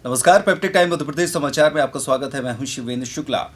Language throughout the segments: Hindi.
नमस्कार, पेप्टिक टाइम मध्य प्रदेश समाचार में आपका स्वागत है। मैं हूं शिवेंद्र शुक्ला।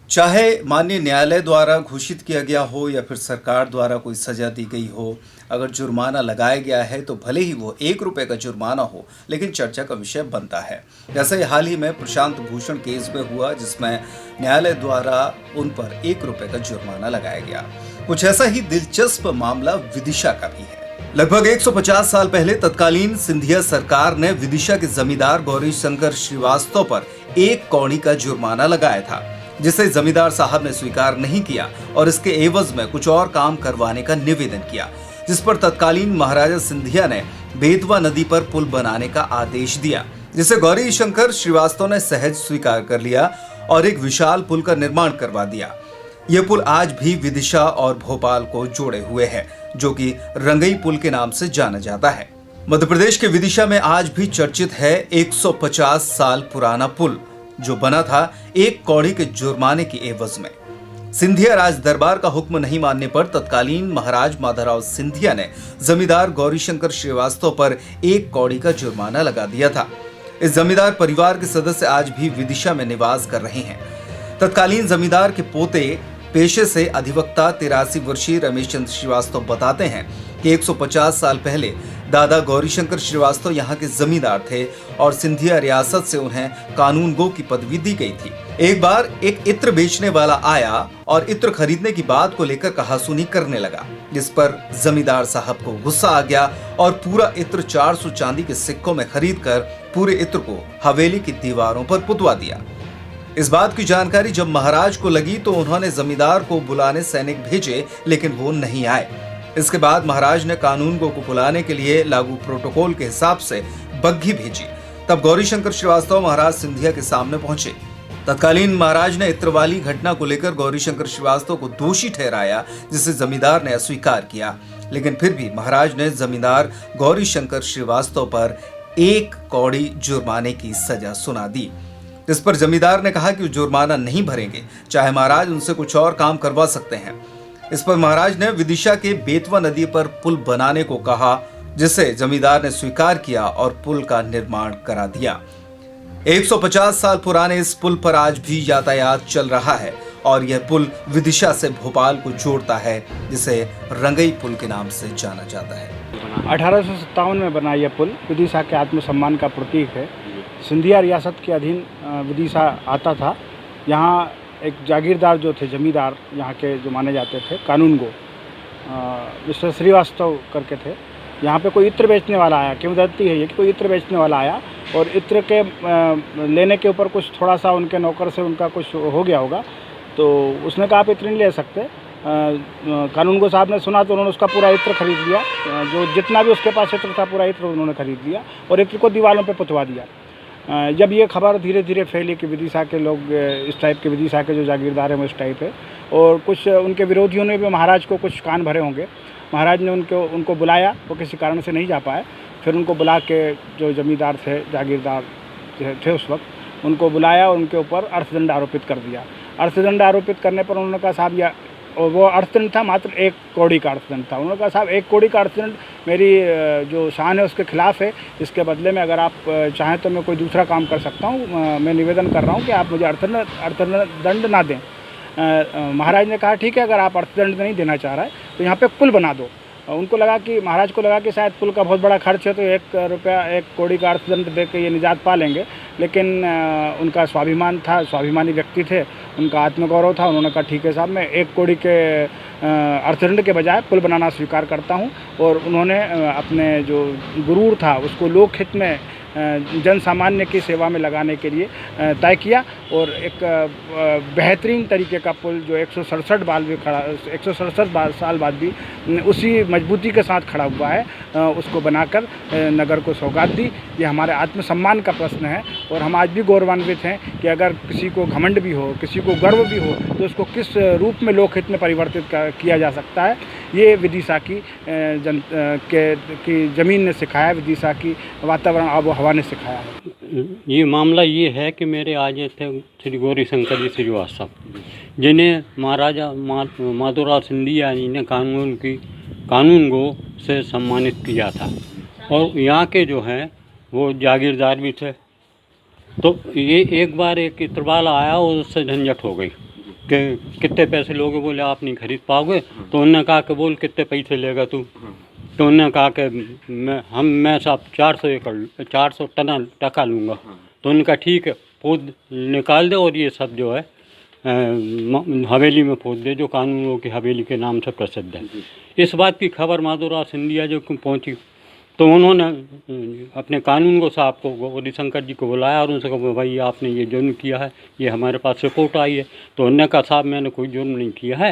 चाहे माननीय न्यायालय द्वारा घोषित किया गया हो या फिर सरकार द्वारा कोई सजा दी गई हो, अगर जुर्माना लगाया गया है तो भले ही वो 1 रुपए का जुर्माना हो, लेकिन चर्चा का विषय बनता है। जैसे हाल ही में प्रशांत भूषण केस में हुआ, जिसमें न्यायालय द्वारा उन पर 1 रुपए का जुर्माना लगाया गया। कुछ ऐसा ही दिलचस्प मामला विदिशा का भी है। लगभग 150 साल पहले तत्कालीन सिंधिया सरकार ने विदिशा के जमींदार गौरीशंकर श्रीवास्तव पर 1 कौड़ी का जुर्माना लगाया था, जिसे जमींदार साहब ने स्वीकार नहीं किया और इसके एवज में कुछ और काम करवाने का निवेदन किया, जिस पर तत्कालीन महाराजा सिंधिया ने बेतवा नदी पर पुल बनाने का आदेश दिया, जिसे गौरीशंकर श्रीवास्तव ने सहज स्वीकार कर लिया और एक विशाल पुल का निर्माण करवा दिया। यह पुल आज भी विदिशा और भोपाल को जोड़े हुए है, जो कि रंगई पुल के नाम से जाना जाता है। मध्य प्रदेश के विदिशा में आज भी चर्चित है 150 साल पुराना पुल, जो बना था 1 कौड़ी के जुर्माने की एवज में। सिंधिया राज दरबार का हुक्म नहीं मानने पर तत्कालीन महाराज माधवराव सिंधिया ने जमींदार गौरीशंकर श्रीवास्तव पर 1 कौड़ी का जुर्माना लगा दिया था। इस जमींदार परिवार के सदस्य आज भी विदिशा में निवास कर रहे हैं। तत्कालीन जमींदार के पोते पेशे से अधिवक्ता 83 वर्षीय रमेश चंद्र श्रीवास्तव बताते हैं कि 150 साल पहले दादा गौरीशंकर श्रीवास्तव यहाँ के जमींदार थे और सिंधिया रियासत से उन्हें कानून गो की पदवी दी गई थी। एक बार एक इत्र बेचने वाला आया और इत्र खरीदने की बात को लेकर कहासुनी करने लगा, जिस पर जमींदार साहब को गुस्सा आ गया और पूरा इत्र 400 चांदी के सिक्कों में खरीद कर पूरे इत्र को हवेली की दीवारों पर पुतवा दिया। इस बात की जानकारी जब महाराज को लगी तो उन्होंने जमींदार को बुलाने सैनिक भेजे, लेकिन वो नहीं आए। इसके बाद महाराज ने कानूनगो को बुलाने के लिए लागू प्रोटोकॉल के हिसाब से बग्घी भेजी। तब गौरीशंकर श्रीवास्तव महाराज सिंधिया के सामने पहुंचे। तत्कालीन महाराज ने इत्र वाली घटना को लेकर गौरीशंकर श्रीवास्तव को दोषी ठहराया, जिसे जमींदार ने अस्वीकार किया, लेकिन फिर भी महाराज ने जमींदार गौरीशंकर श्रीवास्तव पर 1 कौड़ी जुर्माने की सजा सुना दी, जिस पर जमींदार ने कहा कि जुर्माना नहीं भरेंगे, चाहे महाराज उनसे कुछ और काम करवा सकते हैं। इस पर महाराज ने विदिशा के बेतवा नदी पर पुल बनाने को कहा, जिसे जमींदार ने स्वीकार किया और पुल का निर्माण करा दिया। 150 साल पुराने इस पुल पर आज भी यातायात चल रहा है और यह पुल विदिशा से भोपाल को जोड़ता है, जिसे रंगई पुल के नाम से जाना जाता है। 1857 में बना यह पुल विदिशा के आत्मसम्मान का प्रतीक है। सिंधिया रियासत के अधीन विदिशा आता था। यहाँ एक जागीरदार जो थे, जमींदार यहाँ के जो माने जाते थे, कानूनगो मिस्टर श्रीवास्तव करके थे। यहाँ पे कोई इत्र बेचने वाला आया, किंवदंती है ये कि कोई इत्र बेचने वाला आया और इत्र के लेने के ऊपर कुछ थोड़ा सा उनके नौकर से उनका कुछ हो गया होगा, तो उसने कहा आप इत्र नहीं ले सकते। कानूनगो साहब ने सुना तो उन्होंने उसका पूरा इत्र खरीद लिया, जो जितना भी उसके पास इत्र था पूरा इत्र उन्होंने खरीद लिया और इत्र को दीवारों पे पुतवा दिया। जब ये खबर धीरे धीरे फैली कि विदिशा के लोग इस टाइप के, विदिशा के जो जागीरदार हैं वो इस टाइप है, और कुछ उनके विरोधियों ने भी महाराज को कुछ कान भरे होंगे। महाराज ने उनको बुलाया, वो किसी कारण से नहीं जा पाए। फिर उनको बुला के जो जमींदार थे, जागीरदार थे उस वक्त, उनको बुलाया और उनके ऊपर अर्थदंड आरोपित कर दिया। अर्थदंड आरोपित करने पर उन्होंने कहा साहब या, और वो अर्थदंड था मात्र 1 कौड़ी का अर्थदंड था। उन्होंने कहा साहब 1 कौड़ी का अर्थदंड मेरी जो शान है उसके खिलाफ है, इसके बदले में अगर आप चाहें तो मैं कोई दूसरा काम कर सकता हूँ। मैं निवेदन कर रहा हूँ कि आप मुझे अर्थदंड ना दें। महाराज ने कहा ठीक है, अगर आप अर्थदंड नहीं देना चाह रहे हैं तो यहाँ पे पुल बना दो। उनको लगा कि, महाराज को लगा कि शायद पुल का बहुत बड़ा खर्च है तो 1 कौड़ी का अर्थदंड दे के ये निजात पा लेंगे, लेकिन उनका स्वाभिमान था, स्वाभिमानी व्यक्ति थे, उनका आत्मगौरव था। उन्होंने कहा ठीक है साहब, मैं 1 कौड़ी के अर्थदंड के बजाय पुल बनाना स्वीकार करता हूँ। और उन्होंने अपने जो गुरूर था उसको लोकहित में, जन सामान्य की सेवा में लगाने के लिए तय किया और एक बेहतरीन तरीके का पुल जो 167 साल बाद भी उसी मजबूती के साथ खड़ा हुआ है, उसको बनाकर नगर को सौगात दी। ये हमारे आत्मसम्मान का प्रश्न है और हम आज भी गौरवान्वित हैं कि अगर किसी को घमंड भी हो, किसी को गर्व भी हो, तो उसको किस रूप में लोकहित में परिवर्तित किया जा सकता है, ये विदिशा की ज़मीन ने सिखाया, विदिशा की वातावरण आबो हवा ने सिखाया है। ये मामला ये है कि मेरे आज थे श्री गौरीशंकर जी श्रीवास्तव, जिन्हें महाराजा माधवराव सिंधिया जी ने कानूनगो से सम्मानित किया था और यहाँ के जो हैं वो जागीरदार भी थे तो ये एक बार एक इत्रवाला आया और उससे झंझट हो गई कि कितने पैसे लोगे, बोले आप नहीं खरीद पाओगे। तो उन्होंने कहा कि बोल कितने पैसे लेगा तू। तो उन्होंने कहा कि मैं साहब 400 टन टका लूँगा। तो उन्होंने कहा ठीक है, पोद निकाल दे और ये सब जो है हवेली में पोद दे, जो कानूनों की हवेली के नाम से प्रसिद्ध है। इस बात की खबर माधोराव सिंधिया जो पहुंची, तो उन्होंने अपने कानून को साहब को, गौरीशंकर जी को बुलाया और उनसे कहा भाई आपने ये जुर्म किया है, ये हमारे पास रिपोर्ट आई है। तो उन्होंने कहा साहब मैंने कोई जुर्म नहीं किया है,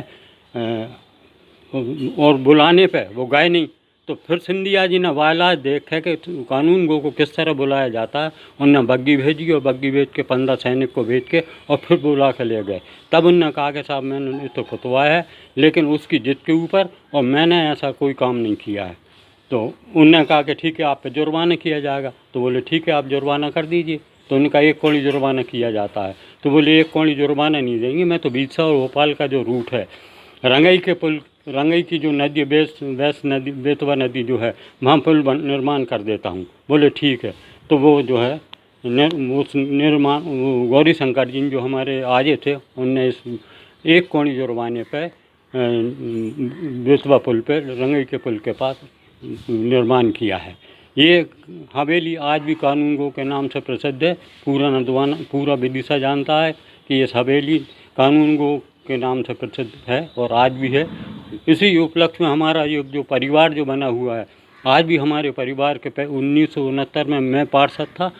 और बुलाने पे वो गए नहीं। तो फिर सिंधिया जी ने वायला देखे कि कानून गो को किस तरह बुलाया जाता है। उन्होंने बग्गी भेजी और बग्गी भेज के 15 सैनिक को भेज के और फिर बुला के ले गए। तब उन्होंने कहा कि साहब मैंने तो फतवाया है, लेकिन उसकी जिद के ऊपर, और मैंने ऐसा कोई काम नहीं किया है। तो उन्होंने कहा कि ठीक है आप पे जुर्माना किया जाएगा। तो बोले ठीक है आप जुर्माना कर दीजिए। तो उन्होंने कहा 1 कौड़ी जुर्माना किया जाता है। तो बोले 1 कौड़ी जुर्माना नहीं देंगे, मैं तो बीसा और भोपाल का जो रूट है, रंगई के पुल, रंगई की जो नदी बैस नदी, बेतवा नदी जो है, वहाँ पुल निर्माण कर देता हूँ। बोले ठीक है। तो वो जो है उस निर्माण, गौरीशंकर जी जो हमारे आजे थे, उनने इस 1 कौड़ी जुर्माने पे बेतवा पुल पे, रंगई के पुल के पास निर्माण किया है। ये हवेली आज भी कानून गो के नाम से प्रसिद्ध है। पूरा नदवाना, पूरा विदिशा जानता है कि ये हवेली कानून गो के नाम से प्रसिद्ध है और आज भी है। इसी उपलक्ष्य में हमारा ये जो परिवार जो बना हुआ है, आज भी हमारे परिवार के 1969 में मैं पार्षद था।